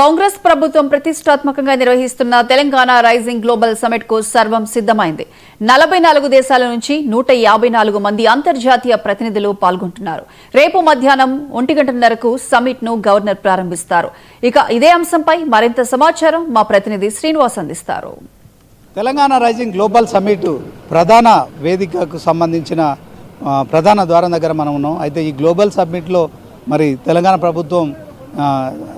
కాంగ్రెస్ ప్రభుత్వం ప్రతిష్టాత్మకంగా నిర్వహిస్తున్న తెలంగాణ రైజింగ్ గ్లోబల్ సమిట్ కు సర్వం సిద్ధమైంది. 44 దేశాల నుంచి 154 మంది అంతర్జాతీయ ప్రతినిధులు పాల్గొంటున్నారు. రేపు మధ్యాహ్నం 1:30కు సమిట్ ను గవర్నర్ ప్రారంభిస్తారు. ఇక ఇదే అంశంపై మరింత సమాచారం మా ప్రతినిధి శ్రీనివాస్ అందిస్తారు. తెలంగాణ రైజింగ్ గ్లోబల్ సమిట్ ప్రధాన వేదికకు సంబంధించిన ప్రధాన ద్వారం దగ్గర మనం ఉన్నాం. అయితే ఈ గ్లోబల్ సమిట్లో మరి తెలంగాణ ప్రభుత్వం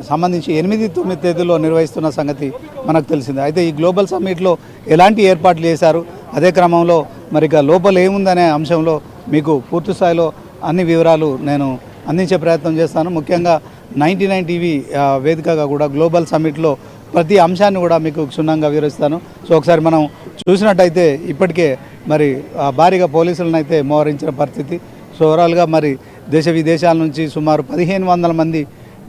సంబంధించి 8-9 తేదీల్లో నిర్వహిస్తున్న సంగతి మనకు తెలిసింది. అయితే ఈ గ్లోబల్ సమ్మిట్లో ఎలాంటి ఏర్పాట్లు చేశారు, అదే క్రమంలో మరి లోపల ఏముందనే అంశంలో మీకు పూర్తి స్థాయిలో అన్ని వివరాలు నేను అందించే ప్రయత్నం చేస్తాను. ముఖ్యంగా 99 టీవీ వేదికగా కూడా గ్లోబల్ సమ్మిట్లో ప్రతి అంశాన్ని కూడా మీకు క్షుణ్ణంగా వివరిస్తాను. సో ఒకసారి మనం చూసినట్టయితే ఇప్పటికే మరి భారీగా పోలీసులను అయితే మోహరించిన పరిస్థితి. సో ఓవరాల్గా మరి దేశ విదేశాల నుంచి సుమారు 1500 మంది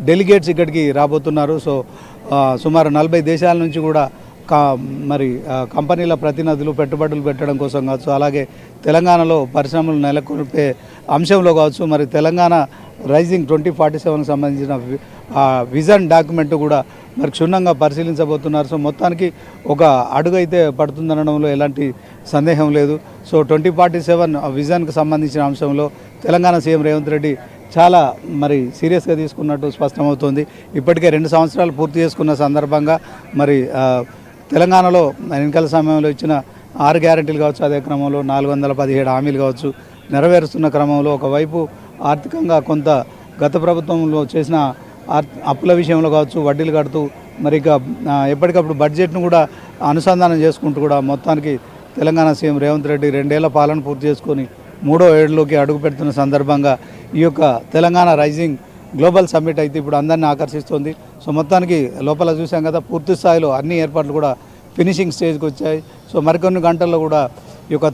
డెలిగేట్స్ ఇక్కడికి రాబోతున్నారు. సో సుమారు 40 దేశాల నుంచి కూడా మరి కంపెనీల ప్రతినిధులు పెట్టుబడులు పెట్టడం కోసం కావచ్చు, అలాగే తెలంగాణలో పరిశ్రమలు నెలకొల్పే అంశంలో కావచ్చు, మరి తెలంగాణ రైజింగ్ 2047కు సంబంధించిన విజన్ డాక్యుమెంట్ కూడా మరి క్షుణ్ణంగా పరిశీలించబోతున్నారు. సో మొత్తానికి ఒక అడుగు అయితే పడుతుందనడంలో ఎలాంటి సందేహం లేదు. సో 2047 విజన్కు సంబంధించిన అంశంలో తెలంగాణ సీఎం రేవంత్ రెడ్డి చాలా మరి సీరియస్గా తీసుకున్నట్టు స్పష్టమవుతోంది. ఇప్పటికే 2 సంవత్సరాలు పూర్తి చేసుకున్న సందర్భంగా మరి తెలంగాణలో ఎన్నికల సమయంలో ఇచ్చిన 6 గ్యారెంటీలు కావచ్చు, అదే క్రమంలో 417 హామీలు కావచ్చు నెరవేరుస్తున్న క్రమంలో ఒకవైపు ఆర్థికంగా కొంత గత ప్రభుత్వంలో చేసిన అప్పుల విషయంలో కావచ్చు వడ్డీలు కడుతూ మరి ఇక ఎప్పటికప్పుడు బడ్జెట్ను కూడా అనుసంధానం చేసుకుంటూ కూడా మొత్తానికి తెలంగాణ సీఎం రేవంత్ రెడ్డి 2 ఏళ్ల పాలన పూర్తి చేసుకొని 3వ ఏడులోకి అడుగు పెడుతున్న సందర్భంగా ఈ యొక్క తెలంగాణ రైజింగ్ గ్లోబల్ సమ్మిట్ అయితే ఇప్పుడు అందరినీ ఆకర్షిస్తుంది. సో మొత్తానికి లోపల చూసాం కదా, పూర్తి స్థాయిలో అన్ని ఏర్పాట్లు కూడా ఫినిషింగ్ స్టేజ్కి వచ్చాయి. సో మరికొన్ని గంటల్లో కూడా ఈ యొక్క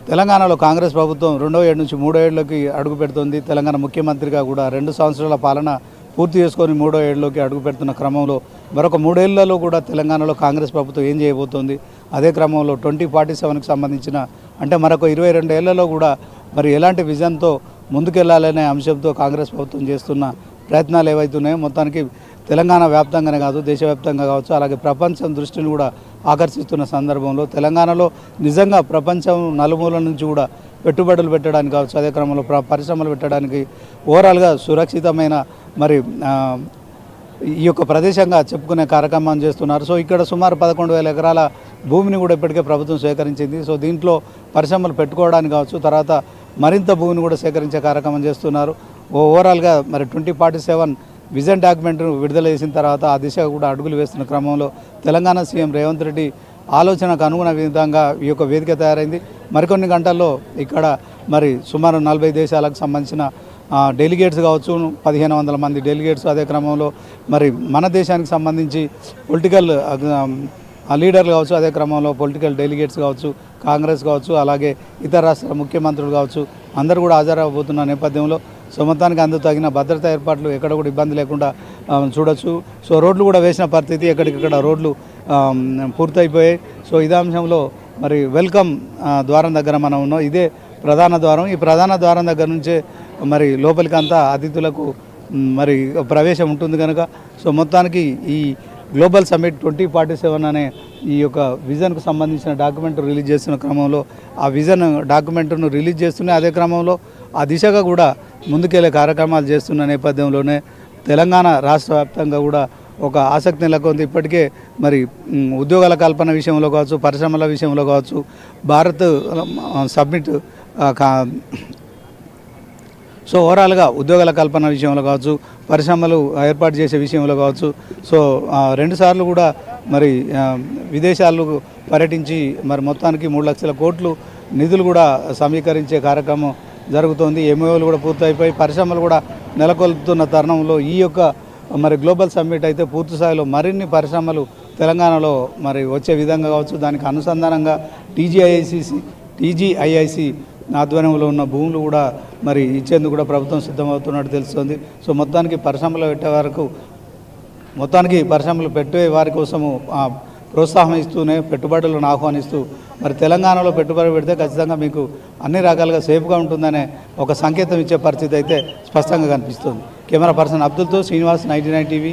తెలంగాణలో కాంగ్రెస్ ప్రభుత్వం 2వ ఏడు నుంచి 3వ ఏడులోకి అడుగు పెడుతుంది. తెలంగాణ ముఖ్యమంత్రిగా కూడా 2 సంవత్సరాల పాలన పూర్తి చేసుకొని 3వ ఏడులోకి అడుగు పెడుతున్న క్రమంలో మరొక 3 ఏళ్లలో కూడా తెలంగాణలో కాంగ్రెస్ ప్రభుత్వం ఏం చేయబోతోంది, అదే క్రమంలో 2047కి సంబంధించిన అంటే మరొక 22 ఏళ్లలో కూడా మరి ఎలాంటి విజన్తో ముందుకెళ్లాలనే అంశంతో కాంగ్రెస్ ప్రభుత్వం చేస్తున్న ప్రయత్నాలు ఏవైతున్నాయో మొత్తానికి తెలంగాణ వ్యాప్తంగానే కాదు దేశవ్యాప్తంగా కావచ్చు, అలాగే ప్రపంచం దృష్టిని కూడా ఆకర్షిస్తున్న సందర్భంలో తెలంగాణలో నిజంగా ప్రపంచం నలుమూల నుంచి కూడా పెట్టుబడులు పెట్టడానికి కావచ్చు, అదే క్రమంలో పరిశ్రమలు పెట్టడానికి ఓవరాల్గా సురక్షితమైన మరి ఈ యొక్క ప్రదేశంగా చెప్పుకునే కార్యక్రమం చేస్తున్నారు. సో ఇక్కడ సుమారు 11,000 ఎకరాల భూమిని కూడా ఇప్పటికే ప్రభుత్వం సేకరించింది. సో దీంట్లో పరిశ్రమలు పెట్టుకోవడానికి కావచ్చు, తర్వాత మరింత భూమిని కూడా సేకరించే కార్యక్రమం చేస్తున్నారు. ఓవరాల్గా మరి 2047 విజన్ డాక్యుమెంట్ను విడుదల చేసిన తర్వాత ఆ దిశగా కూడా అడుగులు వేస్తున్న క్రమంలో తెలంగాణ సీఎం రేవంత్ రెడ్డి ఆలోచనకు అనుగుణ విధంగా ఈ యొక్క వేదిక తయారైంది. మరికొన్ని గంటల్లో ఇక్కడ మరి సుమారు 40 దేశాలకు సంబంధించిన డెలిగేట్స్ కావచ్చు, 1500 మంది డెలిగేట్స్, అదే క్రమంలో మరి మన దేశానికి సంబంధించి పొలిటికల్ లీడర్లు కావచ్చు, అదే క్రమంలో పొలిటికల్ డెలిగేట్స్ కావచ్చు, కాంగ్రెస్ కావచ్చు, అలాగే ఇతర రాష్ట్రాల ముఖ్యమంత్రులు కావచ్చు అందరూ కూడా హాజరవబోతున్న నేపథ్యంలో సో మొత్తానికి అందుకు తగిన భద్రతా ఏర్పాట్లు ఎక్కడ కూడా ఇబ్బంది లేకుండా చూడొచ్చు. సో రోడ్లు కూడా వేసిన పరిస్థితి, ఎక్కడికక్కడ రోడ్లు పూర్తయిపోయాయి. సో ఇదే అంశంలో మరి వెల్కమ్ ద్వారం దగ్గర మనం ఉన్నాం. ఇదే ప్రధాన ద్వారం. ఈ ప్రధాన ద్వారం దగ్గర నుంచే మరి లోపలికంతా అతిథులకు మరి ప్రవేశం ఉంటుంది కనుక సో మొత్తానికి ఈ గ్లోబల్ సమ్మిట్ 2047 అనే ఈ యొక్క విజన్కు సంబంధించిన డాక్యుమెంట్ రిలీజ్ చేస్తున్న క్రమంలో ఆ విజన్ డాక్యుమెంట్ను రిలీజ్ చేస్తున్నాయి. అదే క్రమంలో ఆ దిశగా కూడా ముందుకెళ్లే కార్యక్రమాలు చేస్తున్న నేపథ్యంలోనే తెలంగాణ రాష్ట్ర వ్యాప్తంగా కూడా ఒక ఆసక్తి నెలకొంది. ఇప్పటికే మరి ఉద్యోగాల కల్పన విషయంలో కావచ్చు, పరిశ్రమల విషయంలో కావచ్చు, భారత్ సబ్మిట్ సో ఓవరాల్గా ఉద్యోగాల కల్పన విషయంలో కావచ్చు, పరిశ్రమలు ఏర్పాటు చేసే విషయంలో కావచ్చు, సో 2 సార్లు కూడా మరి విదేశాలకు పర్యటించి మరి మొత్తానికి 3 లక్షల కోట్లు నిధులు కూడా సమీకరించే కార్యక్రమం జరుగుతోంది. ఎంఓలు కూడా పూర్తయిపోయి పరిశ్రమలు కూడా నెలకొల్పుతున్న తరుణంలో ఈ యొక్క మరి గ్లోబల్ సమ్మిట్ అయితే పూర్తి స్థాయిలో మరిన్ని పరిశ్రమలు తెలంగాణలో మరి వచ్చే విధంగా కావచ్చు, దానికి అనుసంధానంగా టీజీఐఐసి ఆధ్వర్యంలో ఉన్న భూములు కూడా మరి ఇచ్చేందుకు కూడా ప్రభుత్వం సిద్ధమవుతున్నట్టు తెలుస్తుంది. సో మొత్తానికి పరిశ్రమలు పెట్టే వారి కోసము ప్రోత్సాహం ఇస్తూనే పెట్టుబడులను ఆహ్వానిస్తూ మరి తెలంగాణలో పెట్టుబడి పెడితే ఖచ్చితంగా మీకు అన్ని రకాలుగా సేఫ్గా ఉంటుందనే ఒక సంకేతం ఇచ్చే పరిస్థితి అయితే స్పష్టంగా కనిపిస్తుంది. కెమెరా పర్సన్ అబ్దుల్తో శ్రీనివాస్ 99 టీవీ